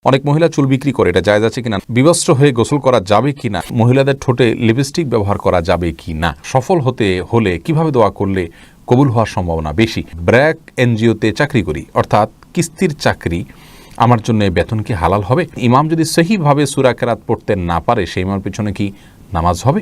অনেক মহিলা চুল বিক্রি করে, এটা জায়েজ আছে কিনা? বিবস্ত্র হয়ে গোসল করা যাবে কিনা? মহিলাদের ঠোঁটে লিপস্টিক ব্যবহার করা যাবে কিনা? সফল হতে হলে কিভাবে দোয়া করলে কবুল হওয়ার সম্ভাবনা বেশি? ব্র্যাক এনজিওতে চাকরি করি, অর্থাৎ কিস্তির চাকরি, আমার জন্য বেতন কি হালাল হবে? ইমাম যদি সহিভাবে সূরা কেরাত পড়তে না পারে, সেই ইমামের পিছনে কি নামাজ হবে?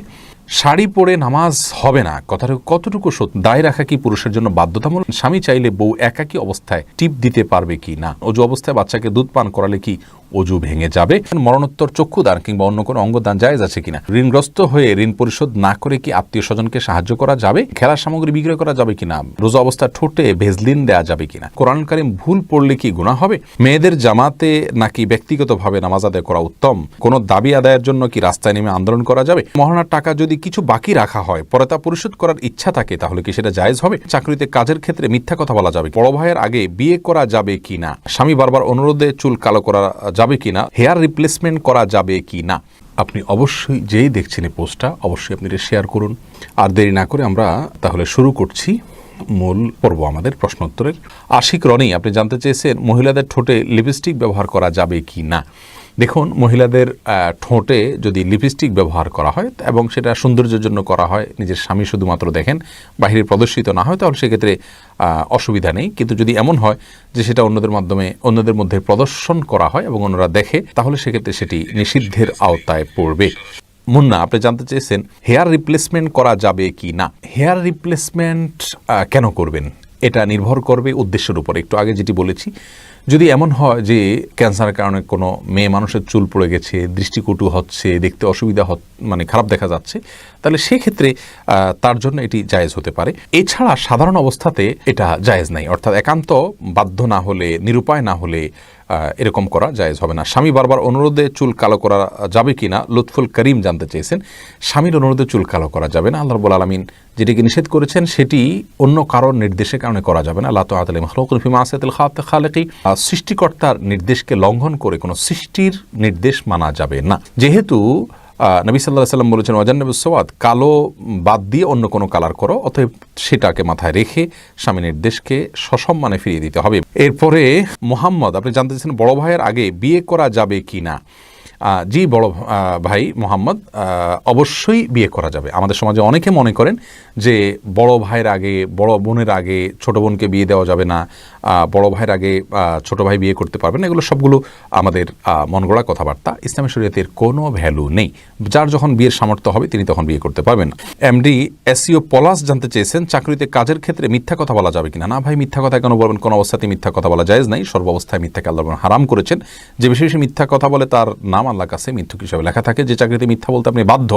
শাড়ি পরে নামাজ হবে না, কথাটা কতটুকু সত্য? দায় রাখা কি পুরুষের জন্য বাধ্যতামূলক? স্বামী চাইলে বউ একাকী অবস্থায় টিপ দিতে পারবে কি না? অজু অবস্থায় বাচ্চাকে দুধ পান করালে কি অজু ভেঙে যাবে? মরণোত্তর চক্ষুদান কিংবা অন্য কোনো অঙ্গদান জায়েজ আছে কিনা? ঋণগ্রস্ত হয়ে ঋণ পরিশোধ না করে কি আত্মীয় স্বজনকে সাহায্য করা যাবে? খেলার সামগ্রী বিক্রয় করা যাবে কিনা? রোজা অবস্থায় ঠোঁটে ভেজলিন দেওয়া যাবে কিনা? কোরআন কারীম ভুল পড়লে কি গুনাহ হবে? মেয়েদের জামাতে নাকি ব্যক্তিগতভাবে নামাজ আদায় করা উত্তম? কোনো দাবি আদায়ের জন্য কি রাস্তায় নেমে আন্দোলন করা যাবে? মহারণার টাকা যদি কিছু বাকি রাখা হয়, পরে তা পরিশোধ করার ইচ্ছা থাকে, তাহলে কি সেটা জায়েজ হবে? চাকরিতে কাজের ক্ষেত্রে মিথ্যা কথা বলা যাবে? বড় ভাইয়ের আগে বিয়ে করা যাবে কিনা? স্বামী বারবার অনুরোধে চুল কালো করা যাবে কিনা? হেয়ার রিপ্লেসমেন্ট করা যাবে কিনা? আপনি অবশ্যই যেই দেখছেন এই পোস্টটা, অবশ্যই আপনি এটা শেয়ার করুন। আর দেরি না করে আমরা তাহলে শুরু করছি মূল পর্ব আমাদের প্রশ্নোত্তরের। আশিক রনি, আপনি জানতে চেয়েছেন মহিলাদের ঠোঁটে লিপস্টিক ব্যবহার করা যাবে কি না। দেখুন, মহিলাদের ঠোঁটে যদি লিপস্টিক ব্যবহার করা হয় এবং সেটা সৌন্দর্যের জন্য করা হয়, নিজের স্বামী শুধুমাত্র দেখেন, বাহিরে প্রদর্শিত না হয়, তাহলে সেক্ষেত্রে অসুবিধা নেই। কিন্তু যদি এমন হয় যে সেটা অন্যদের মধ্যে প্রদর্শন করা হয় এবং অন্যরা দেখে, তাহলে সেক্ষেত্রে সেটি নিষিদ্ধের আওতায় পড়বে। মুন্না, আপনি জানতে চেয়েছেন হেয়ার রিপ্লেসমেন্ট করা যাবে কি না। হেয়ার রিপ্লেসমেন্ট কেন করবেন, এটা নির্ভর করবে উদ্দেশ্যের উপর। একটু আগে যেটি বলেছি, যদি এমন হয় যে ক্যান্সারের কারণে কোনো মেয়ে মানুষের চুল পড়ে গেছে, দৃষ্টিকটু হচ্ছে, দেখতে অসুবিধা মানে খারাপ দেখা যাচ্ছে, তাহলে সেক্ষেত্রে তার জন্য এটি জায়েজ হতে পারে। এছাড়া সাধারণ অবস্থাতে এটা জায়েজ নাই, অর্থাৎ একান্ত বাধ্য না হলে, নিরুপায় না হলে এরকম করা জায়েজ হবে না। স্বামী বারবার অনুরোধে চুল কালো করা যাবে কিনা, লুৎফুল করিম জানতে চেয়েছেন। স্বামীর অনুরোধে চুল কালো করা যাবে না। আল্লাহ রাব্বুল আলামিন যেটিকে নিষেধ করেছেন সেটি অন্য কারোর নির্দেশের কারণে করা যাবে না। লা তাআতা লিমাখলুকিন ফি মাসিয়াতিল খালিকি, সৃষ্টিকর্তার নির্দেশকে লঙ্ঘন করে কোনো সৃষ্টির নির্দেশ মানা যাবে না। যেহেতু নবী সাল্লাল্লাহু আলাইহি ওয়াসাল্লাম বলেছেন ওয়াজান্নাবুস সাওয়াদ, কালো বাদ দিয়ে অন্য কোনো কালার করো, অতএব সেটাকে মাথায় রেখে স্বামী নির্দেশকে সসম্মানে ফিরিয়ে দিতে হবে। এরপরে মোহাম্মদ, আপনি জানতে চাচ্ছেন বড় ভাইয়ের আগে বিয়ে করা যাবে কি না। জি বড় ভাই মোহাম্মদ, অবশ্যই বিয়ে করা যাবে। আমাদের সমাজে অনেকে মনে করেন যে বড় ভাইয়ের আগে, বড় বোনের আগে ছোট বোনকে বিয়ে দেওয়া যাবে না, বড় ভাইয়ের আগে ছোট ভাই বিয়ে করতে পারবে না। এগুলো সবগুলো আমাদের মন গড়া কথাবার্তা। ইসলামী শরীয়তের কোনো ভ্যালু নেই। যার যখন বিয়ের সামর্থ্য হবে তিনি তখন বিয়ে করতে পারবেন না। এমডি এসইও পলাশ জানতে চেয়েছেন চাকরিতে কাজের ক্ষেত্রে মিথ্যা কথা বলা যাবে কিনা। না ভাই, মিথ্যা কথা কেন বলবেন? কোনো অবস্থাতে মিথ্যা কথা বলা জায়েজ নাই। সর্বাবস্থায় মিথ্যাকে আল্লাহ হারাম করেছেন। যে বেশি বেশি মিথ্যা কথা বলে তার নাম আল্লাহর কাছে মিথ্যুক হিসাবে লেখা থাকে। যে চাকরিতে মিথ্যা বলতে আপনি বাধ্য,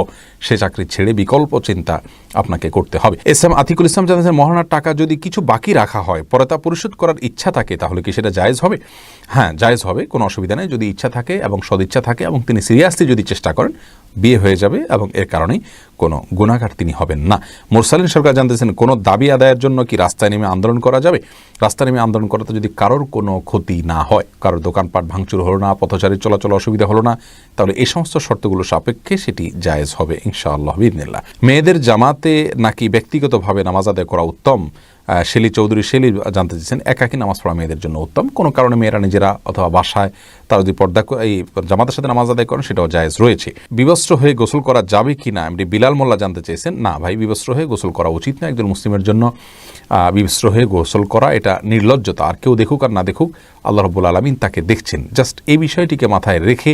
সে চাকরি ছেড়ে বিকল্প চিন্তা আপনাকে করতে হবে। এসএম আতিকুল ইসলাম জানাচ্ছেন মহারণার টাকা যদি কিছু বাকি রাখা হয়, পরে তা পরিশোধ করার ইচ্ছা থাকে, তাহলে কি সেটা জায়েজ হবে? হ্যাঁ, জায়েজ হবে, কোনো অসুবিধা নেই। যদি ইচ্ছা থাকে এবং সদিচ্ছা থাকে এবং তিনি সিরিয়াসলি যদি চেষ্টা করেন, বিয়ে হয়ে যাবে এবং এর কারণেই কোনো গুনাহগার তিনি হবেন না। মুরসালিন সরকার জানতেছেন কোনো দাবি আদায়ের জন্য কি রাস্তায় নেমে আন্দোলন করা যাবে। রাস্তায় নেমে আন্দোলন করাতে যদি কারোর কোনো ক্ষতি না হয়, কারোর দোকানপাট ভাঙচুর হলো না, পথচারীর চলাচল অসুবিধা হলো না, তাহলে এই সমস্ত শর্তগুলো সাপেক্ষে সেটি জায়েজ হবে ইনশাআল্লাহ বিইذনিল্লাহ। মেয়েদের জামাতে নাকি ব্যক্তিগতভাবে নামাজ আদায় করা উত্তম। শেলি চৌধুরী জানতে চেয়েছেন একাকী নামাজ পড়া মেয়েদের জন্য উত্তম। কোনো কারণে মেয়েরা নিজেরা অথবা বাসায় তারা যদি এই জামাতের সাথে নামাজ আদায় করেন, সেটাও জায়েজ রয়েছে। বিবস্ত্র হয়ে গোসল করা যাবে কি না, এমডি বিলাল মোল্লা জানতে চেয়েছেন। না ভাই, বিবস্ত্র হয়ে গোসল করা উচিত না। একজন মুসলিমের জন্য বিবস্ত্র হয়ে গোসল করা এটা নির্লজ্জতা। আর কেউ দেখুক আর না দেখুক, আল্লাহ রাব্বুল আলামিন তাকে দেখছেন। জাস্ট এই বিষয়টিকে মাথায় রেখে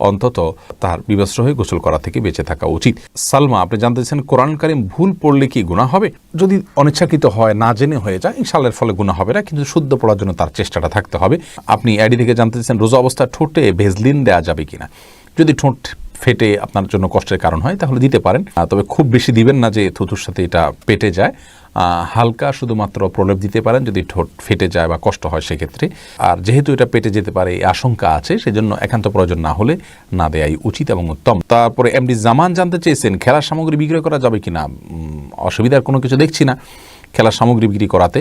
অন্তত তার বিবস্ত্র হয়ে গোসল করা থেকে বেঁচে থাকা উচিত। সালমা, আপনি জানতে চাচ্ছেন কোরআন কারীম ভুল পড়লে কি গুনাহ হবে। যদি অনিচ্ছাকৃত হয়, না জেনে হয়ে যায়, ইনশাআল্লাহর ফলে গুনাহ হবে না, কিন্তু শুদ্ধ পড়ার জন্য তার চেষ্টাটা থাকতে হবে। আপনি আইডি থেকে জানতে চাচ্ছেন রোজা অবস্থায় ঠোঁটে ভেজলিন দেওয়া যাবে কিনা। যদি ঠোঁট ফেটে আপনার জন্য কষ্টের কারণ হয় তাহলে দিতে পারেন, তবে খুব বেশি দিবেন না যে থুতুর সাথে এটা পেটে যায়। হালকা শুধুমাত্র প্রলেপ দিতে পারেন যদি ঠোঁট ফেটে যায় বা কষ্ট হয় সেক্ষেত্রে। আর যেহেতু এটা পেটে যেতে পারে এই আশঙ্কা আছে, সেজন্য একান্ত প্রয়োজন না হলে না দেয়াই উচিত এবং উত্তম। তারপরে এমডি জামান জানতে চেয়েছেন খেলার সামগ্রী বিক্রয় করা যাবে কিনা। অসুবিধার কোনো কিছু দেখছি না খেলার সামগ্রী বিক্রি করাতে।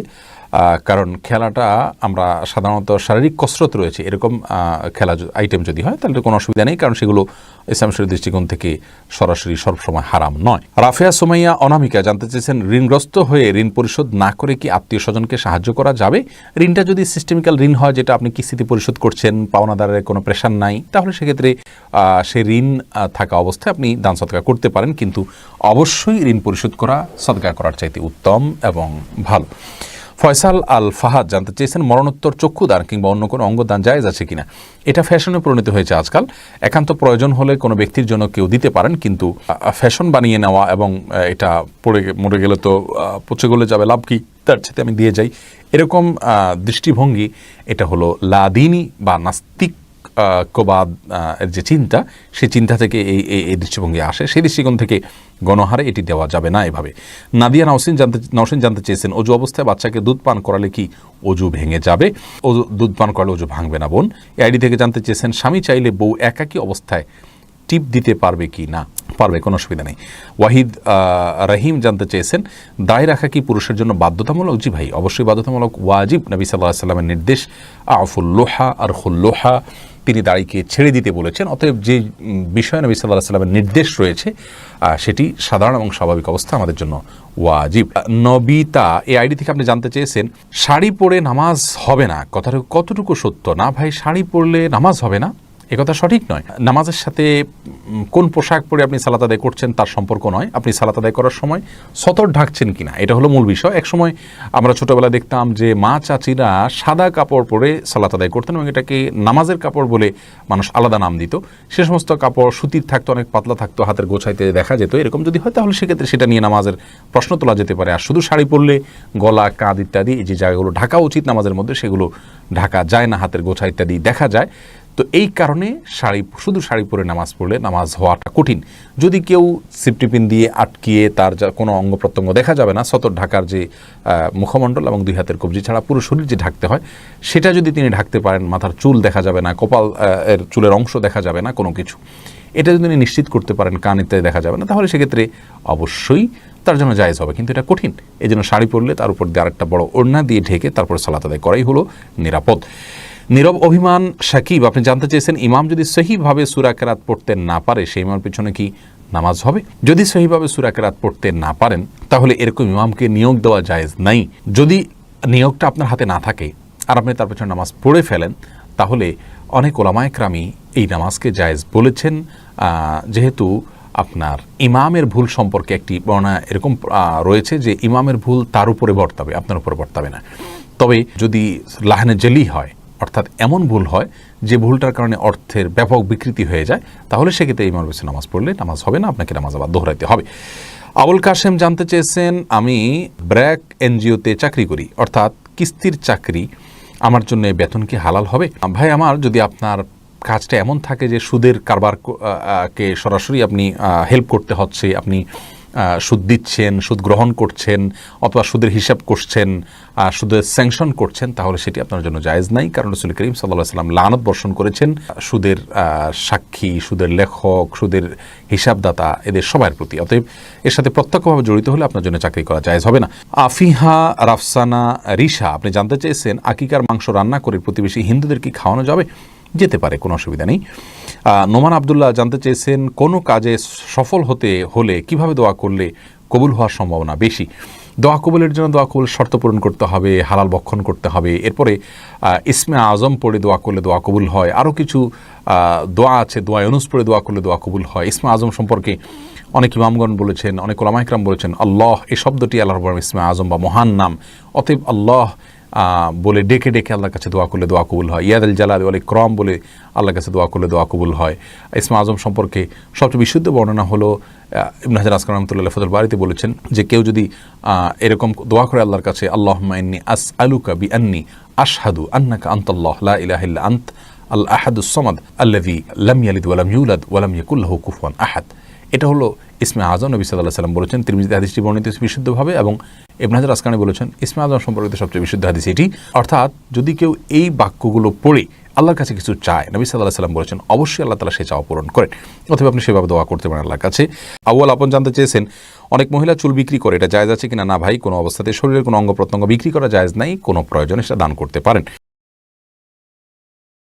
কারণ খেলাটা আমরা সাধারণত শারীরিক কসরত রয়েছে এরকম খেলা আইটেম যদি হয় তাহলে কোনো অসুবিধা নেই, কারণ সেগুলো ইসলাম শরীয়তের দৃষ্টিকোণ থেকে সরাসরি সবসময় হারাম নয়। রাফিয়া সুমাইয়া অনামিকা জানতে চেয়েছেন, ঋণগ্রস্ত হয়ে ঋণ পরিশোধ না করে কি আত্মীয় স্বজনকে সাহায্য করা যাবে? ঋণটা যদি সিস্টেমিক্যাল ঋণ হয়, যেটা আপনি কিস্তিতে পরিশোধ করছেন, পাওনাদারের কোনো প্রেশার নাই, তাহলে সেক্ষেত্রে সে ঋণ থাকা অবস্থায় আপনি দান সদকা করতে পারেন, কিন্তু অবশ্যই ঋণ পরিশোধ করা সদকা করার চাইতে উত্তম এবং ভালো। ফয়সাল আল ফাহাদ জানতে চেয়েছেন, মরণোত্তর চক্ষুদান কিংবা অন্য কোনো অঙ্গদান জায়েজ আছে কিনা? এটা ফ্যাশনে পরিণত হয়েছে আজকাল। একান্ত প্রয়োজন হলে কোনো ব্যক্তির জন্য কেউ দিতে পারেন, কিন্তু ফ্যাশন বানিয়ে নেওয়া এবং এটা মরে গেলে তো পচে গলে যাবে, লাভ কি, তার সাথে আমি দিয়ে যাই, এরকম দৃষ্টিভঙ্গি এটা হলো লাদিনী বা নাস্তিক কোবাদ এর যে চিন্তা, সেই চিন্তা থেকে এই দৃষ্টিভঙ্গি আসে। সেই দৃষ্টিকোণ থেকে গণহারে এটি দেওয়া যাবে না এভাবে। নাদিয়া নওশিন জানতে চেয়েছেন, অজু অবস্থায় বাচ্চাকে দুধ পান করালে কি অজু ভেঙে যাবে? দুধ পান করালে অজু ভাঙবে না বোন। এই আইডি থেকে জানতে চেয়েছেন, স্বামী চাইলে বউ একাকী অবস্থায় টিপ দিতে পারবে কি না? পারবে, কোনো অসুবিধা নেই। ওয়াহিদ রহিম জানতে চেয়েছেন, দায় রাখা কি পুরুষের জন্য বাধ্যতামূলক? জি ভাই, অবশ্যই বাধ্যতামূলক, ওয়াজিব। নবী সাল্লাল্লাহু আলাইহি ওয়াসাল্লামের নির্দেশ, আফুল্লোহা আর খুল্লোহা, তিনি দাড়িকে ছেড়ে দিতে বলেছেন। অতএব যে বিষয়ে নবী সাল্লাল্লাহু আলাইহি ওয়াসাল্লামের নির্দেশ রয়েছে সেটি সাধারণ এবং স্বাভাবিক অবস্থা আমাদের জন্য ওয়াজিব। নবিতা এই আইডি থেকে আপনি জানতে চেয়েছেন, শাড়ি পরে নামাজ হবে না, কথাটা কতটুকু সত্য? না ভাই, শাড়ি পরলে নামাজ হবে না একথা সঠিক নয়। নামাজের সাথে কোন পোশাক পরে আপনি সালাত আদায় করছেন তার সম্পর্ক নয়, আপনি সালাত আদায় করার সময় সতর ঢাকছেন কিনা, এটা হলো মূল বিষয়। এক সময় আমরা ছোটবেলা দেখতাম যে মা চাচিরা সাদা কাপড় পরে সালাত আদায় করতেন এবং এটাকে নামাজের কাপড় বলে মানুষ আলাদা নাম দিত। সে সমস্ত কাপড় সুতির থাকতো, অনেক পাতলা থাকতো, হাতের গোছাইতে দেখা যেত। এরকম যদি হয় তাহলে সেক্ষেত্রে সেটা নিয়ে নামাজের প্রশ্ন তোলা যেতে পারে। আর শুধু শাড়ি পরলে গলা, কাঁধ ইত্যাদি এই যে জায়গাগুলো ঢাকা উচিত নামাজের মধ্যে, সেগুলো ঢাকা যায় না, হাতের গোছা ইত্যাদি দেখা যায়। তো এই কারণে শুধু শাড়ি পরে নামাজ পড়লে নামাজ হওয়াটা কঠিন। যদি কেউ সিপটিপিন দিয়ে আটকিয়ে তার যা কোনো অঙ্গ প্রত্যঙ্গ দেখা যাবে না, সতর ঢাকার যে মুখমণ্ডল এবং দুই হাতের কবজি ছাড়া পুরো শরীর যে ঢাকতে হয় সেটা যদি তিনি ঢাকতে পারেন, মাথার চুল দেখা যাবে না, কপাল এর চুলের অংশ দেখা যাবে না, কোনো কিছু, এটা যদি তিনি নিশ্চিত করতে পারেন, কান ইত্যাদি দেখা যাবে না, তাহলে সেক্ষেত্রে অবশ্যই তার জন্য জায়েজ হবে। কিন্তু এটা কঠিন, এই জন্য শাড়ি পরলে তার উপর দিয়ে আরেকটা বড় ওড়না দিয়ে ঢেকে তারপর সালাত আদায় করাই হলো নিরাপদ। নীরব অভিমান সাকিব আপনি জানতে চেয়েছেন, ইমাম যদি সহিভাবে সূরা কেরাত পড়তে না পারে সেই ইমামের পিছনে কি নামাজ হবে? যদি সহিভাবে সূরা কেরাত পড়তে না পারেন তাহলে এরকম ইমামকে নিয়োগ দেওয়া জায়েজ নাই। যদি নিয়োগটা আপনার হাতে না থাকে আর আপনি তার পেছনে নামাজ পড়ে ফেলেন, তাহলে অনেক ওলামায়ে কেরামি এই নামাজকে জায়েজ বলেছেন, যেহেতু আপনার ইমামের ভুল সম্পর্কে একটি বর্ণনা এরকম রয়েছে যে ইমামের ভুল তার উপরে বর্তাবে, আপনার উপরে বর্তাবে না। তবে যদি লাহনে জেলি হয়, অর্থাৎ এমন ভুল হয় যে ভুলটার কারণে অর্থের ব্যাপক বিকৃতি হয়ে যায়, তাহলে সেক্ষেত্রে ইমামের পেছনে নামাজ পড়লে নামাজ হবে না, আপনাকে নামাজ আবার দোহরাইতে হবে। আবুল কাশেম জানতে চেয়েছেন, আমি ব্র্যাক এনজিওতে চাকরি করি, অর্থাৎ কিস্তির চাকরি, আমার জন্য বেতন কি হালাল হবে? ভাই আমার, যদি আপনার কাজটা এমন থাকে যে সুদের কারবার কে সরাসরি আপনি হেল্প করতে হচ্ছে, আপনি সুদ দিচ্ছেন, সুদ গ্রহণ করছেন, অথবা সুদের হিসাব করছেন, সুদের স্যাংশন করছেন, তাহলে সেটি আপনার জন্য জায়েজ নাই। কারণ রাসূল করিম সাল্লাল্লাহু আলাইহি ওয়াসাল্লাম লানত বর্ষণ করেছেন সুদের সাক্ষী, সুদের লেখক, সুদের হিসাবদাতা, এদের সবার প্রতি। অতএব এর সাথে প্রত্যক্ষভাবে জড়িত হলে আপনার জন্য চাকরি করা জায়েজ হবে না। আফিহা রাফসানা রিশা আপনি জানতে চেয়েছেন, আকিকার মাংস রান্না করে প্রতিবেশী হিন্দুদের কি খাওয়ানো যাবে? যেতে পারে, কোনো অসুবিধা নেই। নোমান আবদুল্লাহ জানতে চেয়েছেন, কোনো কাজে সফল হতে হলে কিভাবে দোয়া করলে কবুল হওয়ার সম্ভাবনা বেশি? দোয়া কবুলের জন্য দোয়া কবুল শর্ত পূরণ করতে হবে, হালাল ভক্ষণ করতে হবে, এরপরে ইসমে আজম পড়ে দোয়া করলে দোয়া কবুল হয়। আরও কিছু দোয়া আছে, দোয়া ইউনুস পড়ে দোয়া করলে দোয়া কবুল হয়। ইসমে আজম সম্পর্কে অনেক ইমামগণ বলেছেন, অনেক ওলামা ইকরাম বলেছেন, আল্লাহ এই শব্দটি আল্লাহর রব্বুল ইসমে আজম বা মহান নাম। অতএব আল্লাহ বলে ডেকে ডেকে আল্লাহর কাছে দোয়া করলে দোয়া কবুল হয়। ইয়াদ আল জালাল ওয়াল ইকরাম বলে আল্লাহর কাছে দোয়া করলে দোয়া কবুল হয়। ইসমে আজম সম্পর্কে সবচেয়ে বিশুদ্ধ বর্ণনা হলো ইবনে হাজার আসকালানি রাহমাতুল্লাহি ফাতুল বারিতে বলেছেন যে কেউ যদি এরকম দোয়া করে আল্লাহর কাছে, আল্লাহুম্মা ইন্নী আসআলুকা বিআন্নী আশহাদু আন্নাকা আনতাল্লাহ লা ইলাহা ইল্লা আনত আল আহাদুস সামাদ আল্লাযী লাম ইয়ালিদ ওয়া লাম ইউলাদ ওয়া লাম ইয়াকুল লাহু কুফুয়ান আহাদ, এটা হলো ইসমে আজম। নবী সাল্লাল্লাহু আলাইহি ওয়াসাল্লাম বলেছেন, তিরমিজিতে হাদিসটি বর্ণিত বিশুদ্ধভাবে, এবং ইবনে হাজার আসকালানী বলেছেন ইসমে আজম সম্পর্কিত সবচেয়ে বিশুদ্ধ হাদিস এটি। অর্থাৎ যদি কেউ এই বাক্যগুলো পড়ে আল্লাহর কাছে কিছু চায়, নবী সাল্লাল্লাহু আলাইহি ওয়াসাল্লাম বলেছেন অবশ্যই আল্লাহ তাআলা সেই চাওয়া পূরণ করেন। অথবা আপনি সেভাবে দোয়া করতে পারেন আল্লাহর কাছে। আউয়াল আপন জানতে চেয়েছেন, অনেক মহিলা চুল বিক্রি করে, এটা জায়েজ আছে কিনা? না ভাই, কোনো অবস্থাতে শরীরের কোনো অঙ্গ প্রত্যঙ্গ বিক্রি করা জায়েজ নাই, কোনো প্রয়োজনে সেটা দান করতে পারেন।